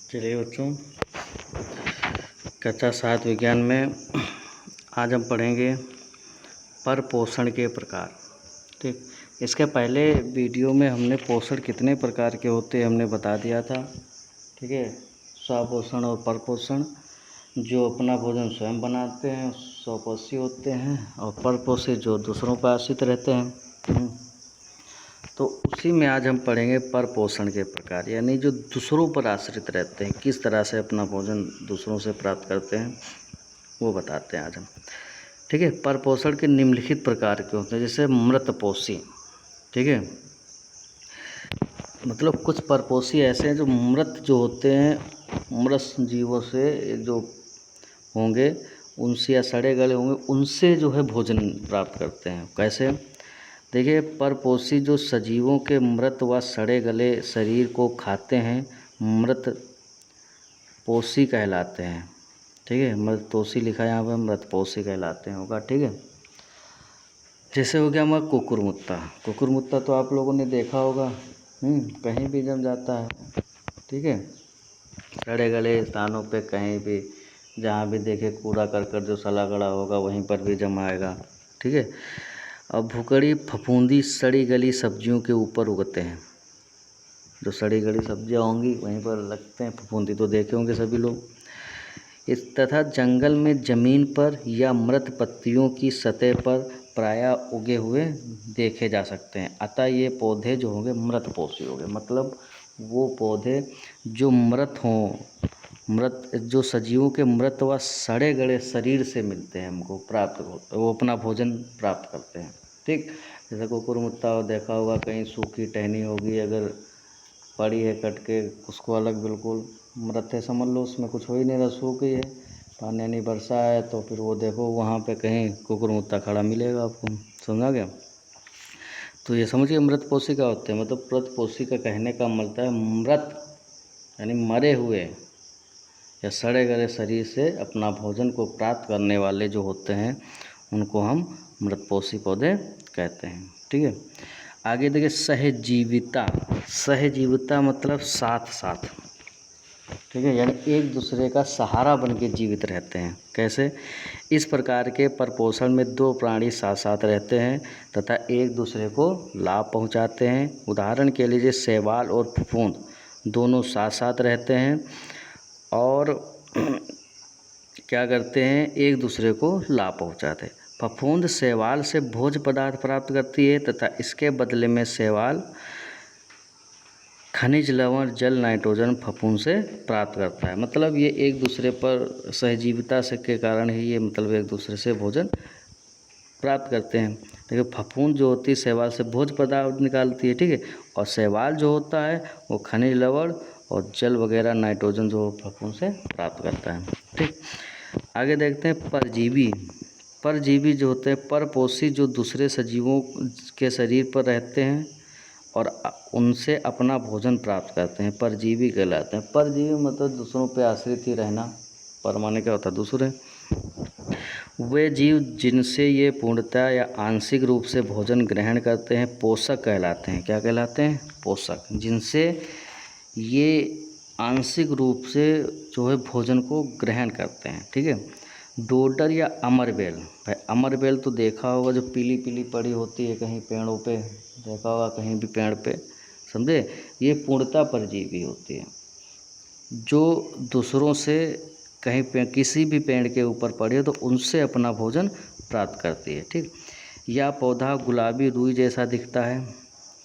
चलिए बच्चों, कक्षा 7 विज्ञान में आज हम पढ़ेंगे परपोषण के प्रकार। ठीक, इसके पहले वीडियो में हमने पोषण कितने प्रकार के होते हैं हमने बता दिया था। ठीक है, स्वपोषण और परपोषण। जो अपना भोजन स्वयं बनाते हैं स्वपोषी होते हैं, और परपोषी जो दूसरों पर आश्रित रहते हैं। तो उसी में आज हम पढ़ेंगे परपोषण के प्रकार, यानी जो दूसरों पर आश्रित रहते हैं, किस तरह से अपना भोजन दूसरों से प्राप्त करते हैं वो बताते हैं आज हम। ठीक है, परपोषण के निम्नलिखित प्रकार के होते हैं, जैसे मृतपोषी। ठीक है, मतलब कुछ परपोषी ऐसे हैं जो मृत जो होते हैं, मृत जीवों से जो होंगे उनसे या सड़े गले होंगे उनसे जो है भोजन प्राप्त करते हैं। कैसे? देखिए, परपोषी जो सजीवों के मृत व सड़े गले शरीर को खाते हैं मृतपोषी कहलाते हैं। ठीक है, मृतपोषी लिखा है यहाँ पर, मृतपोषी कहलाते हैं होगा। ठीक है, जैसे हो गया हमारा कुकुरमुत्ता। कुकुरमुत्ता तो आप लोगों ने देखा होगा, कहीं भी जम जाता है। ठीक है, सड़े गले स्थानों पे कहीं भी जहाँ भी देखे कूड़ा करकट जो सड़ा गड़ा होगा वहीं पर भी जम आएगा। ठीक है, अब भुकड़ी फफूंदी सड़ी गली सब्जियों के ऊपर उगते हैं। जो सड़ी गली सब्जियां होंगी वहीं पर लगते हैं फफूंदी, तो देखे होंगे सभी लोग। इस तथा जंगल में ज़मीन पर या मृत पत्तियों की सतह पर प्रायः उगे हुए देखे जा सकते हैं। अतः ये पौधे जो होंगे मृतपोषी होंगे, मतलब वो पौधे जो मृत हों, मृत जो सजीवों के मृत व सड़े गले शरीर से मिलते हैं, हमको प्राप्त होते, वो अपना भोजन प्राप्त करते हैं। ठीक, जैसे कुकुरमुत्ता देखा होगा, कहीं सूखी टहनी होगी अगर पड़ी है कट के, उसको अलग बिल्कुल मृत है समझ लो, उसमें कुछ हो ही नहीं रहा, सूख गई है, पानी नहीं बरसा है, तो फिर वो देखो वहाँ पे कहीं कुकुरमुत्ता खड़ा मिलेगा आपको। समझा गया? तो ये समझिए मृतपोषी का होते हैं, मतलब मृतपोषी का कहने का मतलब है मृत यानी मरे हुए या सड़े गले शरीर से अपना भोजन को प्राप्त करने वाले जो होते हैं उनको हम मृतपोषी पौधे कहते हैं। ठीक है, आगे देखिए सहजीविता। सहजीविता मतलब साथ साथ। ठीक है, यानी एक दूसरे का सहारा बन के जीवित रहते हैं। कैसे? इस प्रकार के परपोषण में दो प्राणी साथ साथ रहते हैं तथा एक दूसरे को लाभ पहुंचाते हैं। उदाहरण के लिए शैवाल और फफूंद दोनों साथ साथ रहते हैं और क्या करते हैं, एक दूसरे को लाभ पहुंचाते हैं। फफूंद शैवाल से भोज्य पदार्थ प्राप्त करती है तथा इसके बदले में शैवाल खनिज लवण जल नाइट्रोजन फफूंद से प्राप्त करता है। मतलब ये एक दूसरे पर सहजीविता से के कारण ही ये मतलब एक दूसरे से भोजन प्राप्त करते हैं। देखिए, फफूंद जो होती है शैवाल से भोज्य पदार्थ निकालती है। ठीक है, और शैवाल जो होता है वो खनिज लवण और जल वगैरह नाइट्रोजन जो फफूंद से प्राप्त करता है। ठीक, आगे देखते हैं परजीवी। परजीवी जो होते हैं परपोषी जो दूसरे सजीवों के शरीर पर रहते हैं और उनसे अपना भोजन प्राप्त करते हैं, परजीवी कहलाते हैं। परजीवी मतलब दूसरों पे आश्रित ही रहना। पर माने क्या होता है? दूसरे। वे जीव जिनसे ये पूर्णतः या आंशिक रूप से भोजन ग्रहण करते हैं पोषक कहलाते हैं। क्या कहलाते हैं? पोषक। जिनसे ये आंशिक रूप से जो है भोजन को ग्रहण करते हैं। ठीक है, डोडर या अमरबेल। भाई अमरबेल तो देखा होगा, जो पीली पीली पड़ी होती है कहीं पेड़ों पे, देखा होगा कहीं भी पेड़ पे, समझे? ये पूर्णतः परजीवी होती है, जो दूसरों से कहीं पे किसी भी पेड़ के ऊपर पड़ी हो तो उनसे अपना भोजन प्राप्त करती है। ठीक, यह पौधा गुलाबी रुई जैसा दिखता है।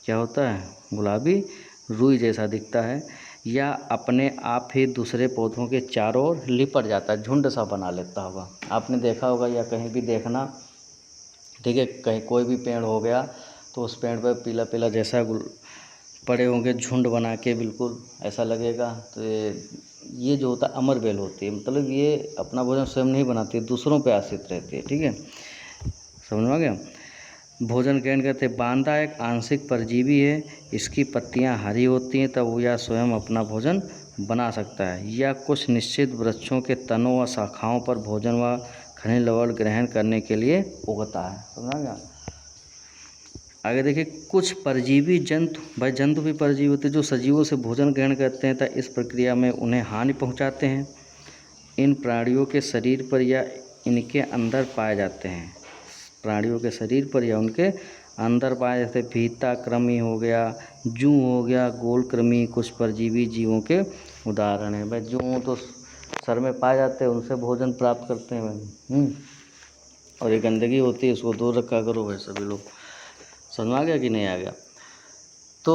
क्या होता है? गुलाबी रुई जैसा दिखता है, या अपने आप ही दूसरे पौधों के चारों ओर लिपट जाता है, झुंड सा बना लेता होगा। आपने देखा होगा या कहीं भी देखना। ठीक है, कहीं कोई भी पेड़ हो गया तो उस पेड़ पर पीला पीला जैसा पड़े होंगे झुंड बना के, बिल्कुल ऐसा लगेगा। तो ये जो होता है अमरबेल होती है, मतलब ये अपना भोजन स्वयं नहीं बनाती है, दूसरों पे आश्रित रहती है। ठीक है, समझ में आ गया? भोजन ग्रहण करते। बांदा एक आंशिक परजीवी है, इसकी पत्तियां हरी होती हैं तब यह स्वयं अपना भोजन बना सकता है। यह कुछ निश्चित वृक्षों के तनों व शाखाओं पर भोजन व खनिज लवण ग्रहण करने के लिए उगता है। समझा गया? आगे देखिए, कुछ परजीवी जंतु, भाई जंतु भी परजीवी होते हैं जो सजीवों से भोजन ग्रहण करते हैं तथा इस प्रक्रिया में उन्हें हानि पहुंचाते हैं। इन प्राणियों के शरीर पर या इनके अंदर पाए जाते हैं। प्राणियों के शरीर पर या उनके अंदर पाए जाते फीता कृमि हो गया, जूं हो गया, गोल कृमि कुछ परजीवी जीवों के उदाहरण हैं। भाई जूं तो सर में पाए जाते हैं, उनसे भोजन प्राप्त करते हैं भाई। और ये गंदगी होती है, इसको दूर रखा करो भाई सभी लोग। समझ में आ गया कि नहीं आ गया? तो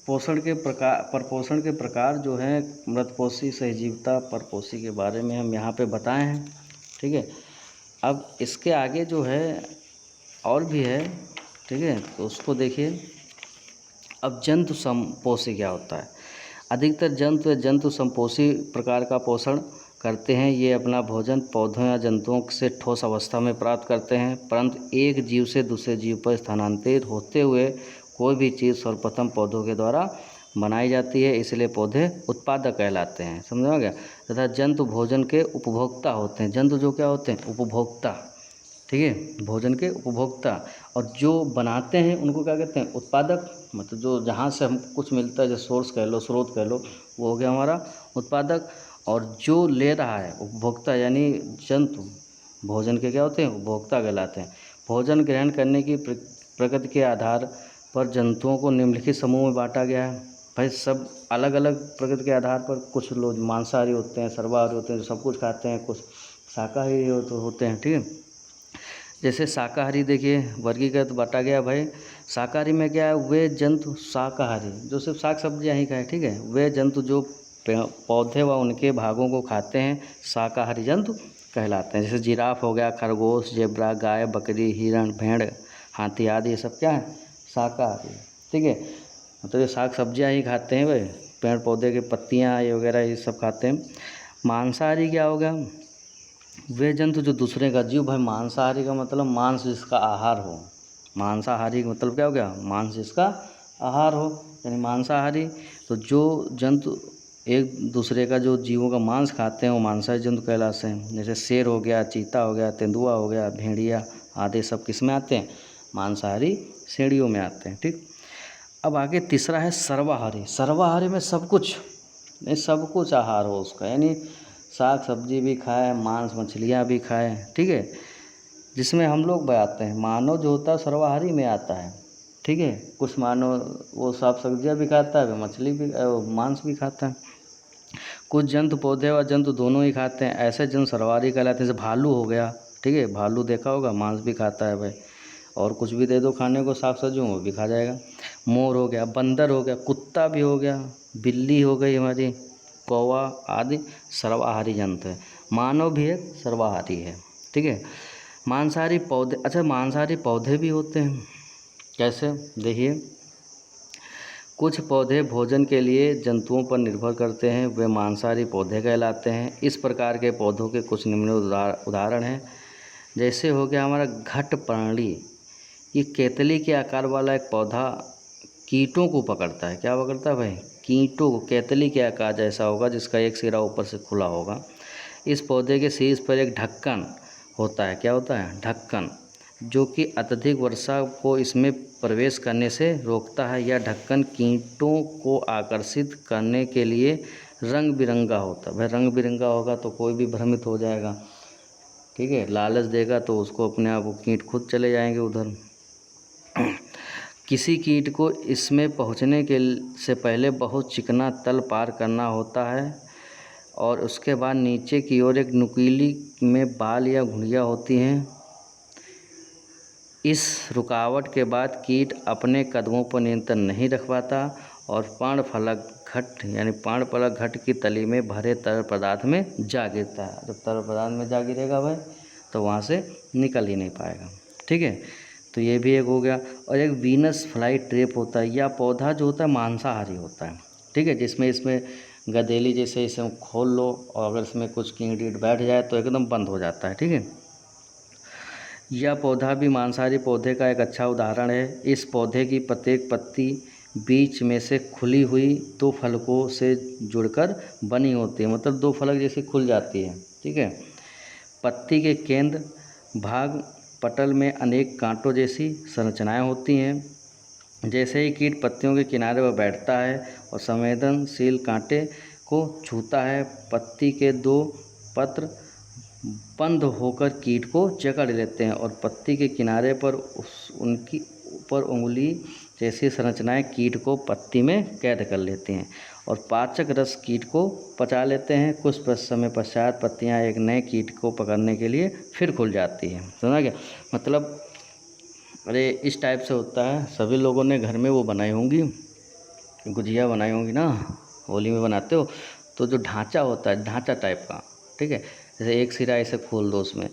पोषण के प्रकार जो है मृतपोषी, सहजीविता, परपोषी के बारे में हम यहाँ पे बताए हैं। ठीक है, अब इसके आगे जो है और भी है। ठीक है, तो उसको देखिए। अब जंतु संपोषी क्या होता है? अधिकतर जंतु या जंतु संपोषी प्रकार का पोषण करते हैं। ये अपना भोजन पौधों या जंतुओं से ठोस अवस्था में प्राप्त करते हैं, परंतु एक जीव से दूसरे जीव पर स्थानांतरित होते हुए कोई भी चीज़ सर्वप्रथम पौधों के द्वारा बनाई जाती है, इसलिए पौधे उत्पादक कहलाते हैं। समझ गया? तथा जंतु भोजन के उपभोक्ता होते हैं। जंतु जो क्या होते हैं? उपभोक्ता। ठीक है, भोजन के उपभोक्ता। और जो बनाते हैं उनको क्या कहते हैं? उत्पादक। मतलब जो जहाँ से हम कुछ मिलता है, जो सोर्स कह लो, स्रोत कह लो, वो हो गया हमारा उत्पादक। और जो ले रहा है उपभोक्ता, यानी जंतु भोजन के क्या होते हैं? उपभोक्ता कहलाते हैं। भोजन ग्रहण करने की प्रकृति के आधार पर जंतुओं को निम्नलिखित समूह में बांटा गया है। भाई सब अलग अलग प्रकृति के आधार पर, कुछ लोग मांसाहारी होते हैं, सर्वाहारी होते हैं जो सब कुछ खाते हैं, कुछ शाकाहारी होते हैं। ठीक है, जैसे शाकाहारी देखिए वर्गीकृत बांटा गया भाई। शाकाहारी में क्या है? वे जंतु शाकाहारी जो सिर्फ साग सब्जियाँ ही खाएं। ठीक है, वे जंतु जो पौधे व उनके भागों को खाते हैं शाकाहारी जंतु कहलाते हैं। जैसे जिराफ हो गया, खरगोश, जेब्रा, गाय, बकरी, हिरण, भेड़, हाथी आदि, ये सब क्या है? शाकाहारी। ठीक है, मतलब ये साग सब्जियाँ ही खाते हैं भाई, पेड़ पौधे के पत्तियाँ ये वगैरह ये सब खाते हैं। मांसाहारी क्या हो गया? वे जंतु जो दूसरे का जीव। भाई मांसाहारी का मतलब मांस जिसका आहार हो। मांसाहारी का मतलब क्या हो गया? मांस जिसका आहार हो, यानी मांसाहारी। तो जो जंतु एक दूसरे का जो जीवों का मांस खाते हैं वो मांसाहारी जंतु कहलाते हैं। जैसे शेर हो गया, चीता हो गया, तेंदुआ हो गया, भेड़िया आदि सब किस में आते हैं? मांसाहारी श्रेणियों में आते हैं। ठीक, अब आगे तीसरा है सर्वाहारी। सर्वाहारी में सब कुछ, सब कुछ आहार हो उसका, यानी साग सब्जी भी खाए, मांस मछलियाँ भी खाए। ठीक है, जिसमें हम लोग आते हैं। मानव जो होता है सर्वाहारी में आता है। ठीक है, कुछ मानव वो साग सब्जियाँ भी खाता है, मछली भी, मांस भी खाता है। कुछ जंतु पौधे व जंतु दोनों ही खाते हैं, ऐसे जंतु सर्वाहारी कहलाते हैं। जैसे भालू हो गया। ठीक है, भालू देखा होगा, मांस भी खाता है भाई, और कुछ भी दे दो खाने को साग सब्जी वो भी खा जाएगा। मोर हो गया, बंदर हो गया, कुत्ता भी हो गया, बिल्ली हो गई हमारी, कौवा आदि सर्वाहारी जंतु है। मानव भी एक सर्वाहारी है। ठीक है, मांसाहारी पौधे, अच्छा मांसाहारी पौधे भी होते हैं। कैसे? देखिए, कुछ पौधे भोजन के लिए जंतुओं पर निर्भर करते हैं, वे मांसाहारी पौधे कहलाते हैं। इस प्रकार के पौधों के कुछ निम्न उदाहरण हैं। जैसे हो गया हमारा घटपर्णी। ये केतली के आकार वाला एक पौधा कीटों को पकड़ता है। क्या पकड़ता है भाई? कीटों को। केतली के आकार जैसा होगा, जिसका एक सिरा ऊपर से खुला होगा। इस पौधे के शीर्ष पर एक ढक्कन होता है। क्या होता है? ढक्कन, जो कि अत्यधिक वर्षा को इसमें प्रवेश करने से रोकता है। यह ढक्कन कीटों को आकर्षित करने के लिए रंग बिरंगा होता है। भाई रंग बिरंगा होगा तो कोई भी भ्रमित हो जाएगा। ठीक है, लालच देगा तो उसको अपने आप वो कीट खुद चले जाएंगे उधर। किसी कीट को इसमें पहुंचने के से पहले बहुत चिकना तल पार करना होता है, और उसके बाद नीचे की ओर एक नुकीली में बाल या घुंडियाँ होती हैं। इस रुकावट के बाद कीट अपने कदमों पर नियंत्रण नहीं रख पाता और पर्णफलक घट, यानी पर्णफलक घट की तली में भरे तरल पदार्थ में जा गिरता है। जब तरल पदार्थ में जा गिरेगा भाई तो वहाँ से निकल ही नहीं पाएगा। ठीक है, तो ये भी एक हो गया। और एक वीनस फ्लाई ट्रैप होता है। यह पौधा जो होता है मांसाहारी होता है। ठीक है, जिसमें इसमें गदेली जैसे इसे खोल लो और अगर इसमें कुछ कीट बैठ जाए तो एकदम बंद हो जाता है। ठीक है, यह पौधा भी मांसाहारी पौधे का एक अच्छा उदाहरण है। इस पौधे की प्रत्येक पत्ती बीच में से खुली हुई दो फलकों से जुड़कर बनी होती है। मतलब दो फलक जैसे खुल जाती है। ठीक है, पत्ती के केंद्र भाग पटल में अनेक कांटों जैसी संरचनाएं होती हैं। जैसे ही कीट पत्तियों के किनारे पर बैठता है और संवेदनशील कांटे को छूता है, पत्ती के 2 पत्र बंद होकर कीट को जकड़ लेते हैं और पत्ती के किनारे पर उनकी ऊपर उंगली जैसी संरचनाएं कीट को पत्ती में कैद कर लेती हैं और पाचक रस कीट को पचा लेते हैं। कुछ समय पश्चात पत्तियां एक नए कीट को पकड़ने के लिए फिर खुल जाती हैं। समझा क्या मतलब? अरे इस टाइप से होता है। सभी लोगों ने घर में वो बनाई होंगी, गुजिया बनाई होंगी ना, होली में बनाते हो, तो जो ढांचा होता है, ढांचा टाइप का, ठीक है, जैसे एक सिरा ऐसे खोल दो उसमें,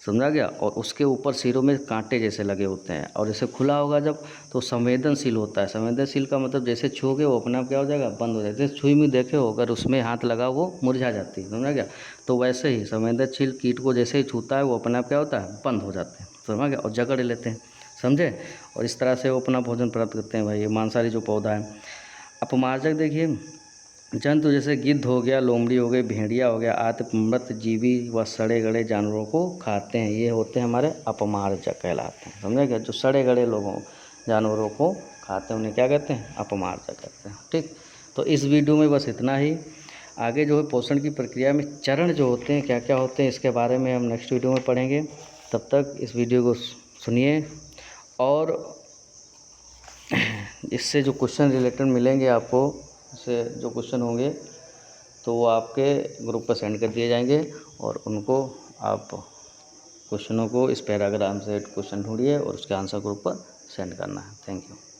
समझा गया, और उसके ऊपर सिरों में कांटे जैसे लगे होते हैं और जैसे खुला होगा जब, तो संवेदनशील होता है। संवेदनशील का मतलब जैसे छूओगे वो अपने आप क्या हो जाएगा, बंद हो जाएगा। जैसे सुई में देखे हो, अगर उसमें हाथ लगा वो मुरझा जाती है, समझा गया? तो वैसे ही संवेदनशील कीट को जैसे ही छूता है वो अपने आप क्या होता है, बंद हो जाते हैं, समझा गया, और जकड़ लेते हैं, समझे? और इस तरह से वो अपना भोजन प्राप्त करते हैं। भाई ये मांसाहारी जो पौधा है। अपमार्जक देखिए, जंतु जैसे गिद्ध हो गया, लोमड़ी हो गई, भेड़िया हो गया आदि मृत जीवी व सड़े गड़े जानवरों को खाते हैं। ये होते हैं हमारे अपमार्जक कहलाते हैं, समझे क्या? जो सड़े गड़े लोगों जानवरों को खाते हैं उन्हें क्या कहते हैं, अपमार्जक कहते हैं। ठीक, तो इस वीडियो में बस इतना ही। आगे जो है पोषण की प्रक्रिया में चरण जो होते हैं, क्या क्या होते हैं, इसके बारे में हम नेक्स्ट वीडियो में पढ़ेंगे। तब तक इस वीडियो को सुनिए और इससे जो क्वेश्चन रिलेटेड मिलेंगे आपको, इससे जो क्वेश्चन होंगे तो वो आपके ग्रुप पर सेंड कर दिए जाएंगे और उनको आप क्वेश्चनों को इस पैराग्राम से क्वेश्चन ढूंढिए और उसके आंसर ग्रुप पर सेंड करना है। Thank you.